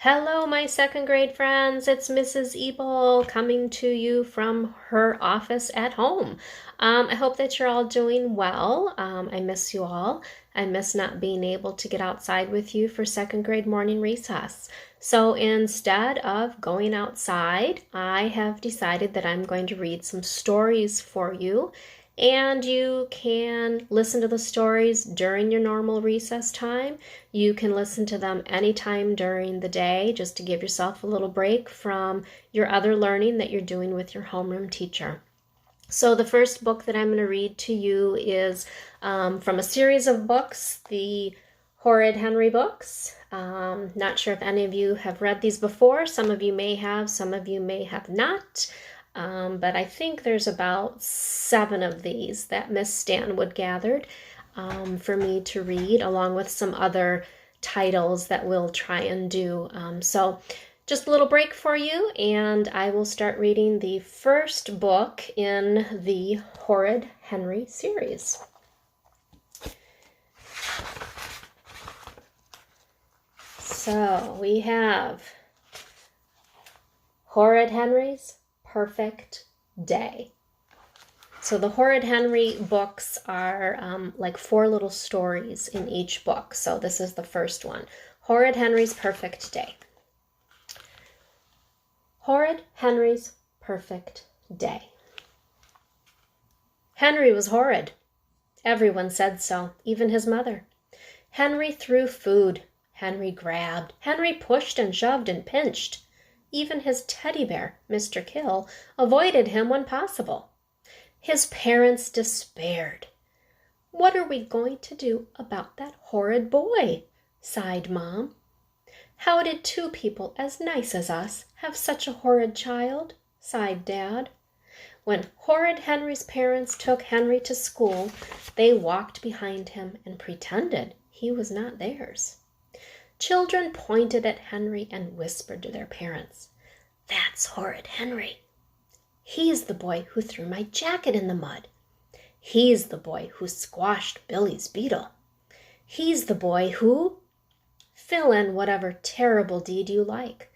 Hello, my second grade friends. It's Mrs. Ebel coming to you from her office at home. I hope that you're all doing well. I miss you all. I miss not being able to get outside with you for second grade morning recess. So instead of going outside, I have decided that I'm going to read some stories for you. And you can listen to the stories during your normal recess time. You can listen to them anytime during the day just to give yourself a little break from your other learning that you're doing with your homeroom teacher. So the first book that I'm going to read to you is from a series of books, the Horrid Henry books. Not sure if any of you have read these before. Some of you may have, some of you may have not. But I think there's about 7 of these that Miss Stanwood gathered for me to read, along with some other titles that we'll try and do. So just a little break for you, and I will start reading the first book in the Horrid Henry series. So we have Horrid Henry's Perfect Day. So the Horrid Henry books are like 4 little stories in each book. So this is the first one, Horrid Henry's Perfect Day. Horrid Henry's Perfect Day. Henry was horrid. Everyone said so, even his mother. Henry threw food. Henry grabbed. Henry pushed and shoved and pinched. Even his teddy bear, Mr. Kill, avoided him when possible. His parents despaired. "What are we going to do about that horrid boy?" sighed Mom. "How did 2 people as nice as us have such a horrid child?" sighed Dad. When Horrid Henry's parents took Henry to school, they walked behind him and pretended he was not theirs. Children pointed at Henry and whispered to their parents, "That's Horrid Henry. He's the boy who threw my jacket in the mud. He's the boy who squashed Billy's beetle. He's the boy who—" Fill in whatever terrible deed you like.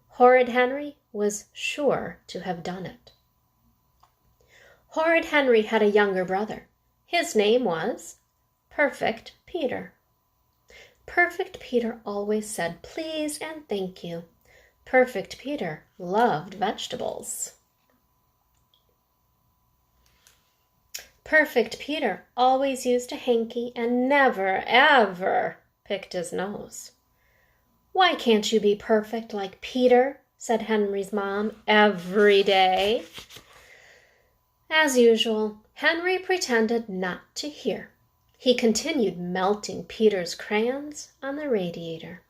Horrid Henry was sure to have done it. Horrid Henry had a younger brother. His name was Perfect Peter. Perfect Peter always said please and thank you. Perfect Peter loved vegetables. Perfect Peter always used a hanky and never, ever picked his nose. "Why can't you be perfect like Peter?" said Henry's mom every day. As usual, Henry pretended not to hear. He continued melting Peter's crayons on the radiator.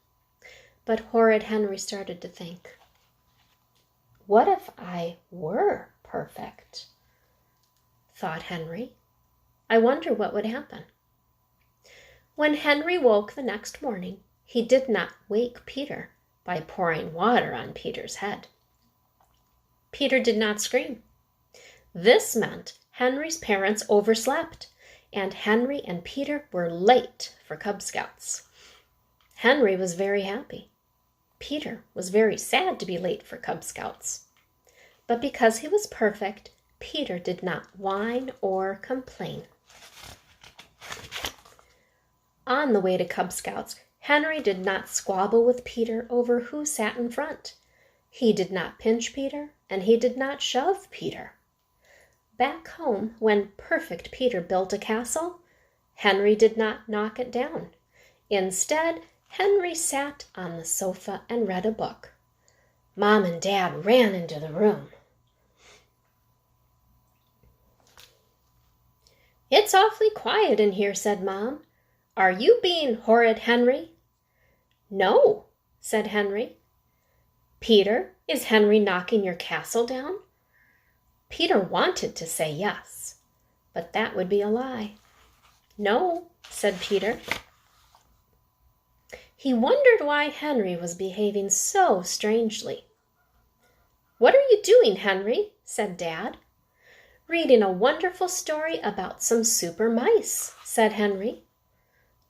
But Horrid Henry started to think, "What if I were perfect?" thought Henry. "I wonder what would happen." When Henry woke the next morning, he did not wake Peter by pouring water on Peter's head. Peter did not scream. This meant Henry's parents overslept, and Henry and Peter were late for Cub Scouts. Henry was very happy. Peter was very sad to be late for Cub Scouts. But because he was perfect, Peter did not whine or complain. On the way to Cub Scouts, Henry did not squabble with Peter over who sat in front. He did not pinch Peter, and he did not shove Peter. Back home, when Perfect Peter built a castle, Henry did not knock it down. Instead, Henry sat on the sofa and read a book. Mom and Dad ran into the room. "It's awfully quiet in here," said Mom. "Are you being Horrid Henry?" "No," said Henry. "Peter, is Henry knocking your castle down?" Peter wanted to say yes, but that would be a lie. "No," said Peter. He wondered why Henry was behaving so strangely. "What are you doing, Henry?" said Dad. "Reading a wonderful story about some super mice," said Henry.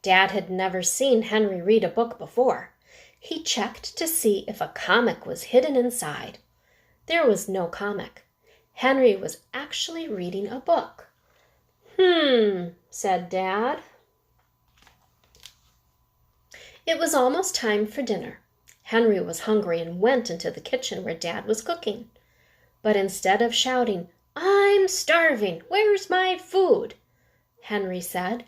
Dad had never seen Henry read a book before. He checked to see if a comic was hidden inside. There was no comic. Henry was actually reading a book. Said Dad. It was almost time for dinner. Henry was hungry and went into the kitchen where Dad was cooking. But instead of shouting, "I'm starving, where's my food?" Henry said,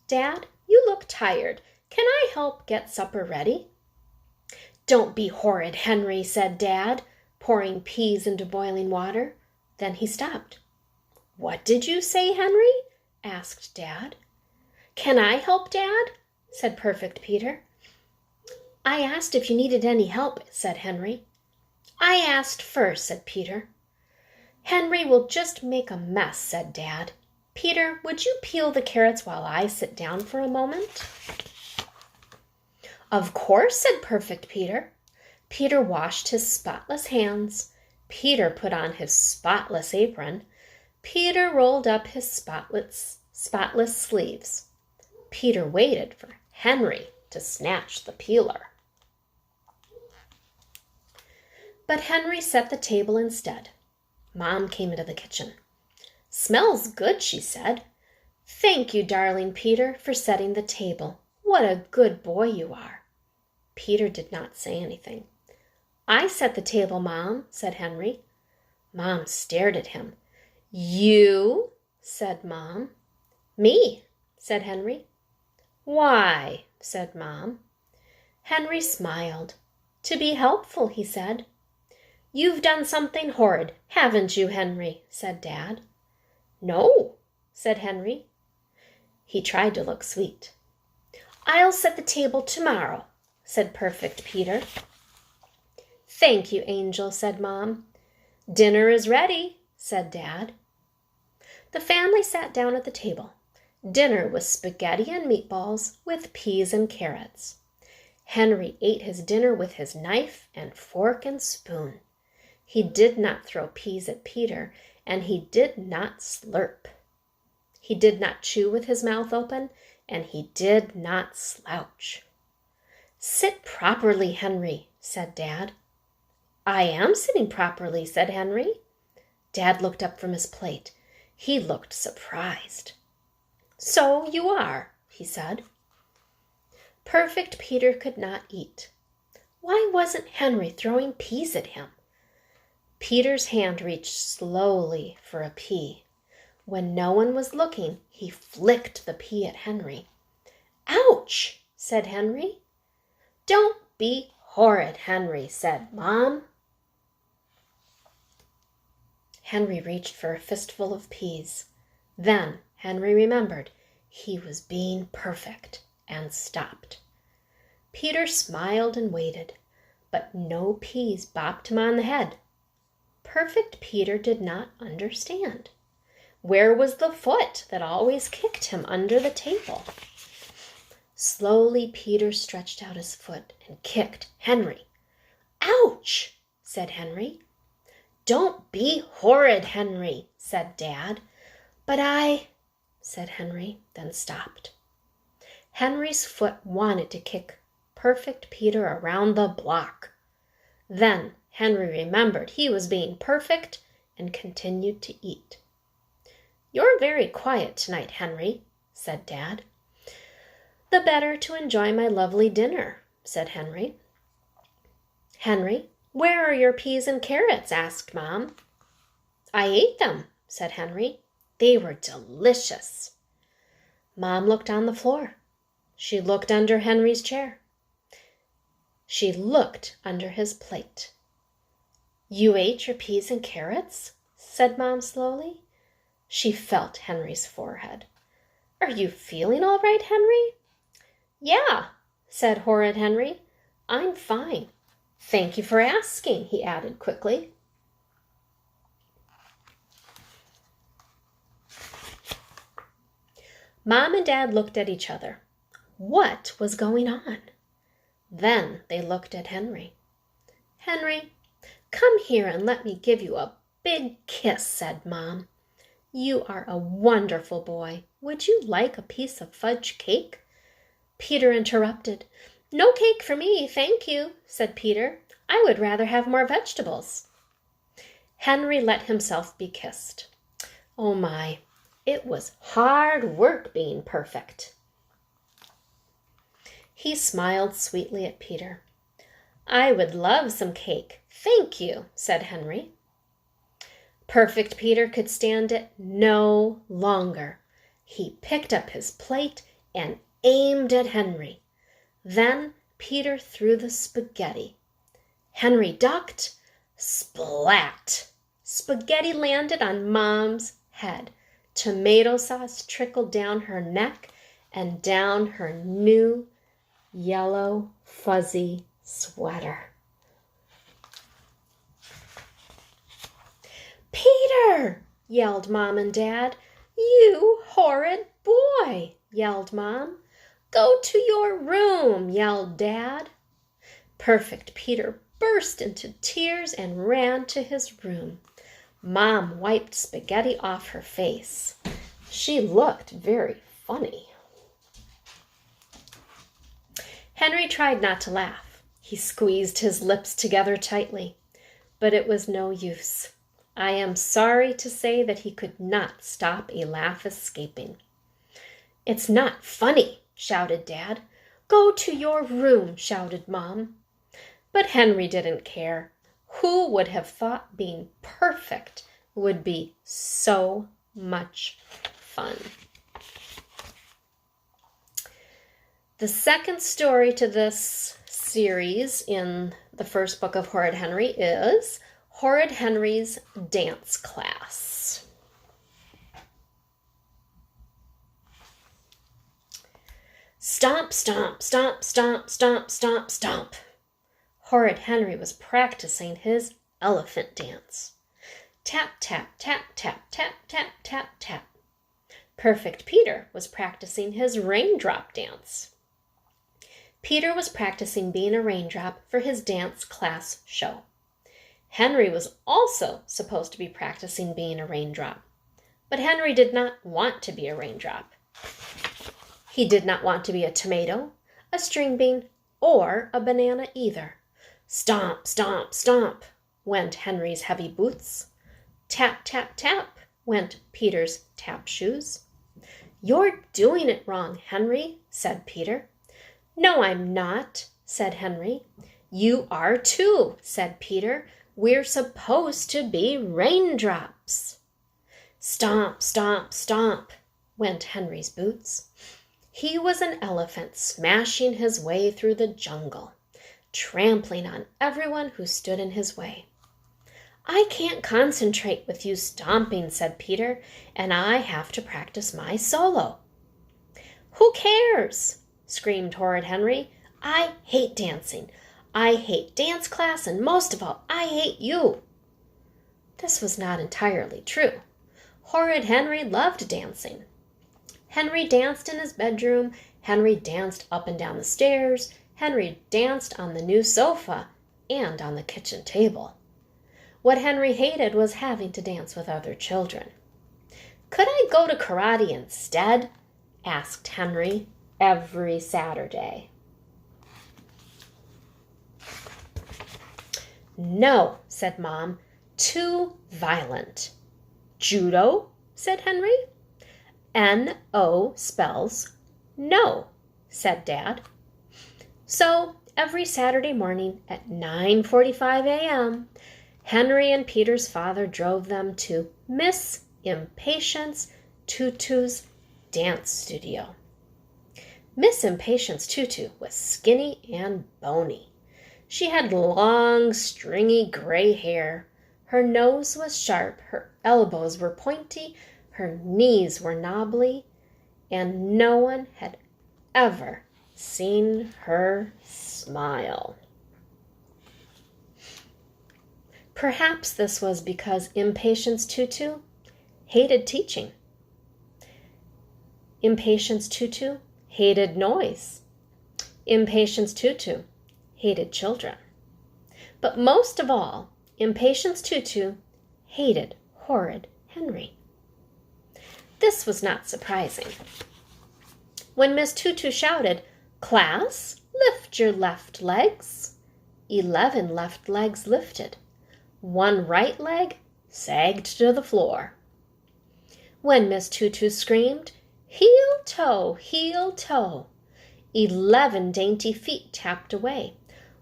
"Dad, you look tired. Can I help get supper ready?" "Don't be horrid, Henry," said Dad, pouring peas into boiling water. Then he stopped. "What did you say, Henry?" asked Dad. "Can I help, Dad?" said Perfect Peter. "I asked if you needed any help," said Henry. "I asked first," said Peter. "Henry will just make a mess," said Dad. "Peter, would you peel the carrots while I sit down for a moment?" "Of course," said Perfect Peter. Peter washed his spotless hands. Peter put on his spotless apron. Peter rolled up his spotless sleeves. Peter waited for Henry to snatch the peeler. But Henry set the table instead. Mom came into the kitchen. "Smells good," she said. "Thank you, darling Peter, for setting the table. What a good boy you are." Peter did not say anything. "I set the table, Mom," said Henry. Mom stared at him. "You?" said Mom. "Me," said Henry. "Why?" said Mom. Henry smiled. "To be helpful," he said. "You've done something horrid, haven't you, Henry?" said Dad. "No," said Henry. He tried to look sweet. "I'll set the table tomorrow," said Perfect Peter. "Thank you, Angel," said Mom. "Dinner is ready," said Dad. The family sat down at the table. Dinner was spaghetti and meatballs with peas and carrots. Henry ate his dinner with his knife and fork and spoon. He did not throw peas at Peter, and he did not slurp. He did not chew with his mouth open, and he did not slouch. "Sit properly, Henry," said Dad. "I am sitting properly," said Henry. Dad looked up from his plate. He looked surprised. "So you are," he said. Perfect Peter could not eat. Why wasn't Henry throwing peas at him? Peter's hand reached slowly for a pea. When no one was looking, he flicked the pea at Henry. "Ouch!" said Henry. "Don't be horrid, Henry," said Mom. Henry reached for a fistful of peas. Then Henry remembered he was being perfect and stopped. Peter smiled and waited, but no peas bopped him on the head. Perfect Peter did not understand. Where was the foot that always kicked him under the table? Slowly Peter stretched out his foot and kicked Henry. "Ouch!" said Henry. "Don't be horrid, Henry," said Dad. "But I," said Henry, then stopped. Henry's foot wanted to kick Perfect Peter around the block. Then Henry remembered he was being perfect and continued to eat. "You're very quiet tonight, Henry," said Dad. "The better to enjoy my lovely dinner," said Henry. "Henry, where are your peas and carrots?" asked Mom. "I ate them," said Henry. "They were delicious." Mom looked on the floor. She looked under Henry's chair. She looked under his plate. "You ate your peas and carrots?" said Mom slowly. She felt Henry's forehead. "Are you feeling all right, Henry?" "Yeah," said Horrid Henry. "I'm fine. Thank you for asking," he added quickly. Mom and Dad looked at each other. What was going on? Then they looked at Henry. "Henry, come here and let me give you a big kiss," said Mom. "You are a wonderful boy. Would you like a piece of fudge cake?" Peter interrupted. No cake for me, thank you, said Peter. I would rather have more vegetables. Henry let himself be kissed. Oh my, it was hard work being perfect. He smiled sweetly at Peter. I would love some cake, thank you, said Henry. Perfect Peter could stand it no longer. He picked up his plate and aimed at Henry. Then Peter threw the spaghetti. Henry ducked. Splat! Spaghetti landed on Mom's head. Tomato sauce trickled down her neck and down her new yellow fuzzy sweater. Peter! Yelled Mom and Dad. You horrid boy! Yelled Mom. Go to your room! Yelled Dad. Perfect Peter burst into tears and ran to his room. Mom wiped spaghetti off her face. She looked very funny. Henry tried not to laugh. He squeezed his lips together tightly, but it was no use. I am sorry to say that he could not stop a laugh escaping. It's not funny, shouted Dad. Go to your room, shouted Mom. But Henry didn't care. Who would have thought being perfect would be so much fun? The second story to this series in the first book of Horrid Henry is Horrid Henry's Dance Class. Stomp, stomp, stomp, stomp, stomp, stomp, stomp. Horrid Henry was practicing his elephant dance. Tap, tap, tap, tap, tap, tap, tap, tap. Perfect Peter was practicing his raindrop dance. Peter was practicing being a raindrop for his dance class show. Henry was also supposed to be practicing being a raindrop, but Henry did not want to be a raindrop. He did not want to be a tomato, a string bean, or a banana either. Stomp, stomp, stomp went Henry's heavy boots. Tap, tap, tap went Peter's tap shoes. You're doing it wrong, Henry, said Peter. No, I'm not, said Henry. You are too, said Peter. We're supposed to be raindrops. Stomp, stomp, stomp went Henry's boots. He was an elephant smashing his way through the jungle, trampling on everyone who stood in his way. I can't concentrate with you stomping, said Peter, and I have to practice my solo. Who cares? Screamed Horrid Henry. I hate dancing. I hate dance class, and most of all, I hate you. This was not entirely true. Horrid Henry loved dancing. Henry danced in his bedroom. Henry danced up and down the stairs. Henry danced on the new sofa and on the kitchen table. What Henry hated was having to dance with other children. Could I go to karate instead? Asked Henry every Saturday. No, said Mom. Too violent. Judo, said Henry. N-O spells no, said Dad. So every Saturday morning at 9:45 a.m., Henry and Peter's father drove them to Miss Impatience Tutu's dance studio. Miss Impatience Tutu was skinny and bony. She had long, stringy gray hair. Her nose was sharp, her elbows were pointy, her knees were knobbly, and no one had ever seen her smile. Perhaps this was because Impatience Tutu hated teaching. Impatience Tutu hated noise. Impatience Tutu hated children. But most of all, Impatience Tutu hated Horrid Henry. This was not surprising. When Miss Tutu shouted, Class, lift your left legs. 11 left legs lifted. 1 right leg sagged to the floor. When Miss Tutu screamed, heel toe, 11 dainty feet tapped away.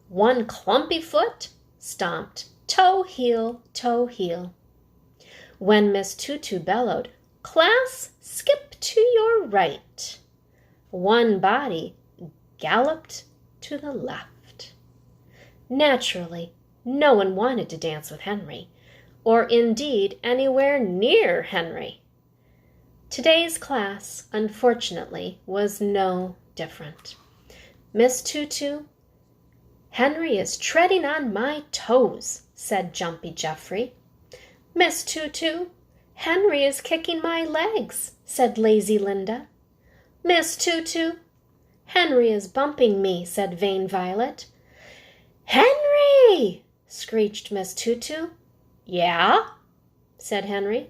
1 clumpy foot stomped, toe, heel, toe, heel. When Miss Tutu bellowed, class, skip to your right. 1 body galloped to the left. Naturally, no one wanted to dance with Henry, or indeed anywhere near Henry. Today's class, unfortunately, was no different. Miss Tutu, Henry is treading on my toes, said Jumpy Geoffrey. Miss Tutu, Henry is kicking my legs, said Lazy Linda. Miss Tutu, Henry is bumping me, said Vain Violet. Henry! Screeched Miss Tutu. Yeah? Said Henry.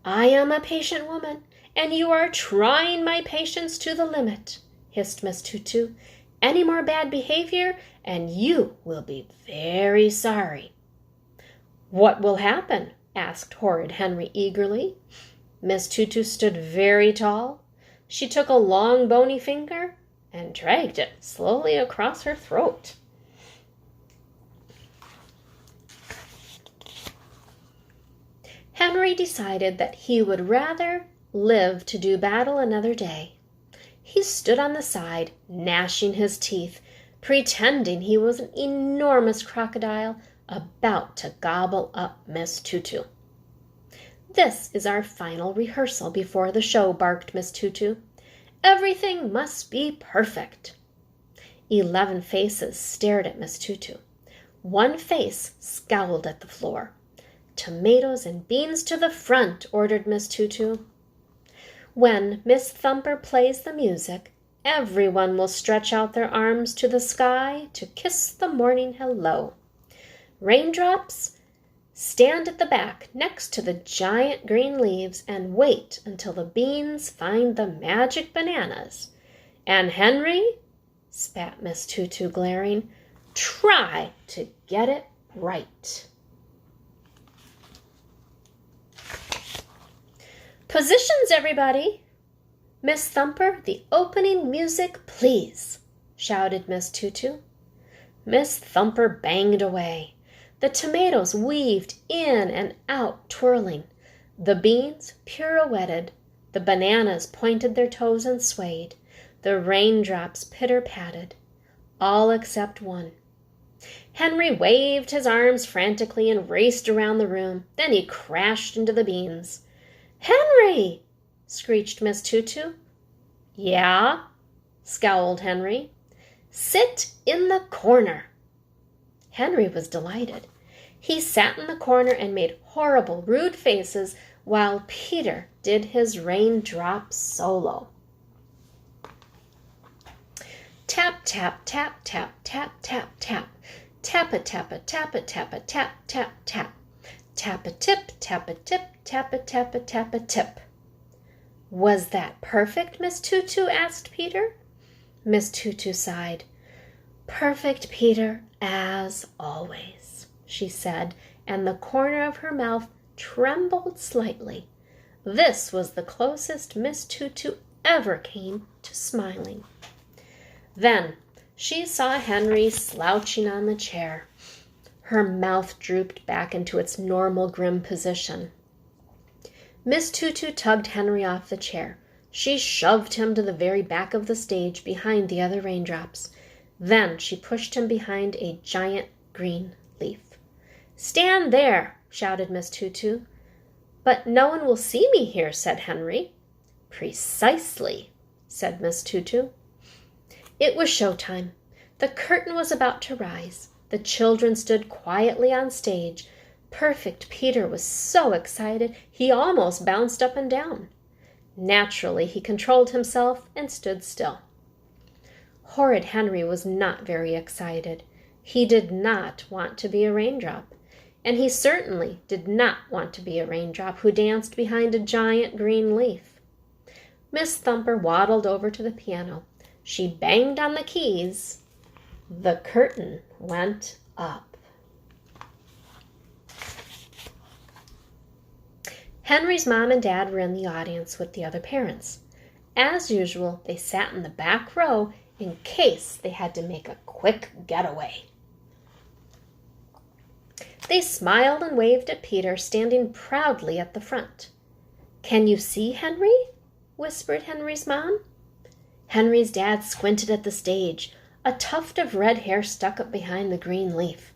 I am a patient woman, and you are trying my patience to the limit, hissed Miss Tutu. Any more bad behavior, and you will be very sorry. What will happen? Asked Horrid Henry eagerly. Miss Tutu stood very tall. She took a long bony finger and dragged it slowly across her throat. Henry decided that he would rather live to do battle another day. He stood on the side, gnashing his teeth, pretending he was an enormous crocodile about to gobble up Miss Tutu. This is our final rehearsal before the show, barked Miss Tutu. Everything must be perfect. 11 faces stared at Miss Tutu. 1 face scowled at the floor. Tomatoes and beans to the front, ordered Miss Tutu. When Miss Thumper plays the music, everyone will stretch out their arms to the sky to kiss the morning hello. Raindrops, stand at the back next to the giant green leaves and wait until the beans find the magic bananas. And Henry, spat Miss Tutu, glaring, try to get it right. Positions, everybody! Miss Thumper, the opening music, please, shouted Miss Tutu. Miss Thumper banged away. The tomatoes weaved in and out, twirling. The beans pirouetted. The bananas pointed their toes and swayed. The raindrops pitter-patted. All except one. Henry waved his arms frantically and raced around the room. Then he crashed into the beans. Henry! Screeched Miss Tutu. Yeah? Scowled Henry. Sit in the corner. Henry was delighted. He sat in the corner and made horrible, rude faces while Peter did his raindrop solo. Tap, tap, tap, tap, tap, tap, tap. Tappa, tappa, tappa, tappa, tap, tap, tap. Tappa tip, tappa tip, tappa, tappa, tappa, tip. Was that perfect, Miss Tutu? Asked Peter. Miss Tutu sighed. Perfect, Peter, as always, she said, and the corner of her mouth trembled slightly. This was the closest Miss Tutu ever came to smiling. Then she saw Henry slouching on the chair. Her mouth drooped back into its normal grim position. Miss Tutu tugged Henry off the chair. She shoved him to the very back of the stage behind the other raindrops. Then she pushed him behind a giant green leaf. Stand there, shouted Miss Tutu. But no one will see me here, said Henry. Precisely, said Miss Tutu. It was showtime. The curtain was about to rise. The children stood quietly on stage. Perfect Peter was so excited he almost bounced up and down. Naturally, he controlled himself and stood still. Horrid Henry was not very excited. He did not want to be a raindrop, and he certainly did not want to be a raindrop who danced behind a giant green leaf. Miss Thumper waddled over to the piano. She banged on the keys. The curtain went up. Henry's mom and dad were in the audience with the other parents. As usual, they sat in the back row in case they had to make a quick getaway. They smiled and waved at Peter, standing proudly at the front. "Can you see, Henry?" whispered Henry's mom. Henry's dad squinted at the stage. A tuft of red hair stuck up behind the green leaf.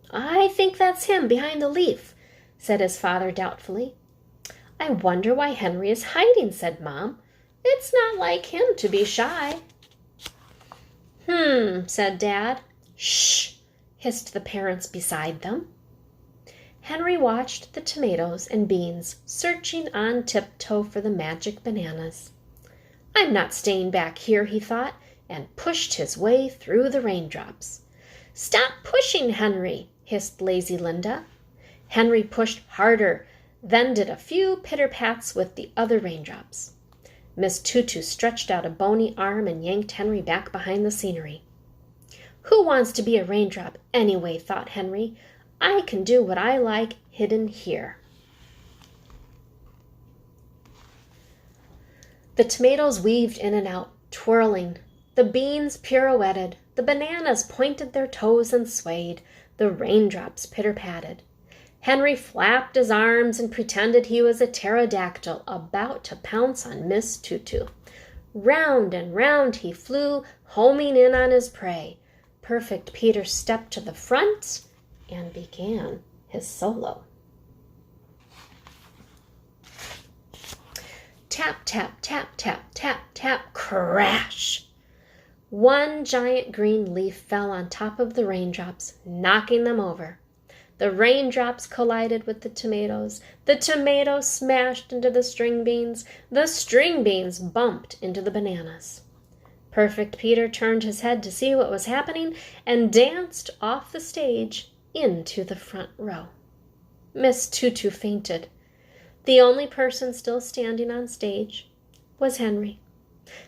"I think that's him behind the leaf," said his father doubtfully. "I wonder why Henry is hiding," said Mom. "It's not like him to be shy." Said Dad. "Shh," hissed the parents beside them. Henry watched the tomatoes and beans, searching on tiptoe for the magic bananas. "I'm not staying back here," he thought, and pushed his way through the raindrops. "Stop pushing, Henry," hissed lazy Linda. Henry pushed harder, then did a few pitter-pats with the other raindrops. Miss Tutu stretched out a bony arm and yanked Henry back behind the scenery. "Who wants to be a raindrop anyway?" thought Henry. "I can do what I like hidden here." The tomatoes weaved in and out, twirling. The beans pirouetted. The bananas pointed their toes and swayed. The raindrops pitter-patted. Henry flapped his arms and pretended he was a pterodactyl about to pounce on Miss Tutu. Round and round he flew, homing in on his prey. Perfect Peter stepped to the front and began his solo. Tap, tap, tap, tap, tap, tap, crash! One giant green leaf fell on top of the raindrops, knocking them over. The raindrops collided with the tomatoes. The tomatoes smashed into the string beans. The string beans bumped into the bananas. Perfect Peter turned his head to see what was happening and danced off the stage into the front row. Miss Tutu fainted. The only person still standing on stage was Henry.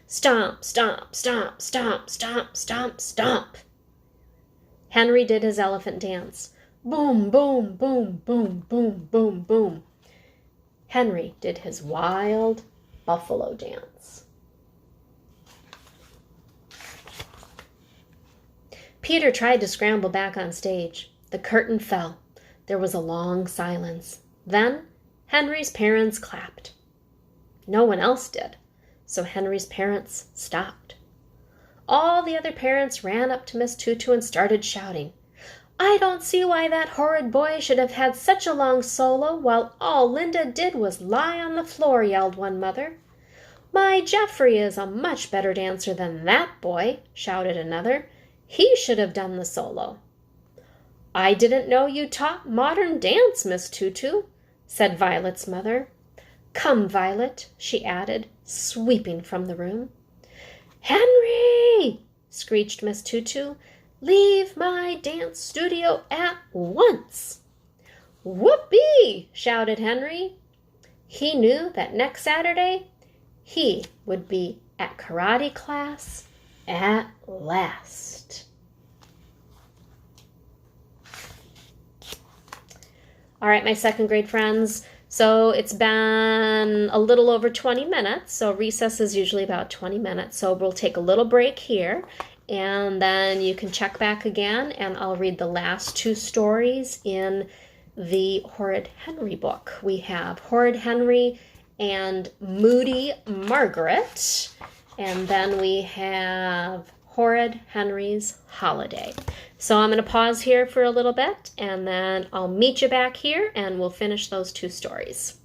Stomp, stomp, stomp, stomp, stomp, stomp, stomp. Henry did his elephant dance. Boom, boom, boom, boom, boom, boom, boom. Henry did his wild buffalo dance. Peter tried to scramble back on stage. The curtain fell. There was a long silence. Then Henry's parents clapped. No one else did, so Henry's parents stopped. All the other parents ran up to Miss Tutu and started shouting. "I don't see why that horrid boy should have had such a long solo while all Linda did was lie on the floor," yelled one mother. "My Geoffrey is a much better dancer than that boy," shouted another. "He should have done the solo." "I didn't know you taught modern dance, Miss Tutu," said Violet's mother. "Come, Violet," she added, sweeping from the room. "Henry!" screeched Miss Tutu. "Leave my dance studio at once." "Whoopee!" shouted Henry. He knew that next Saturday he would be at karate class at last. All right, my second grade friends. So it's been a little over 20 minutes. So recess is usually about 20 minutes. So we'll take a little break here. And then you can check back again. And I'll read the last two stories in the Horrid Henry book. We have Horrid Henry and Moody Margaret. And then we have Horrid Henry's Holiday. So I'm going to pause here for a little bit, and then I'll meet you back here, and we'll finish those two stories.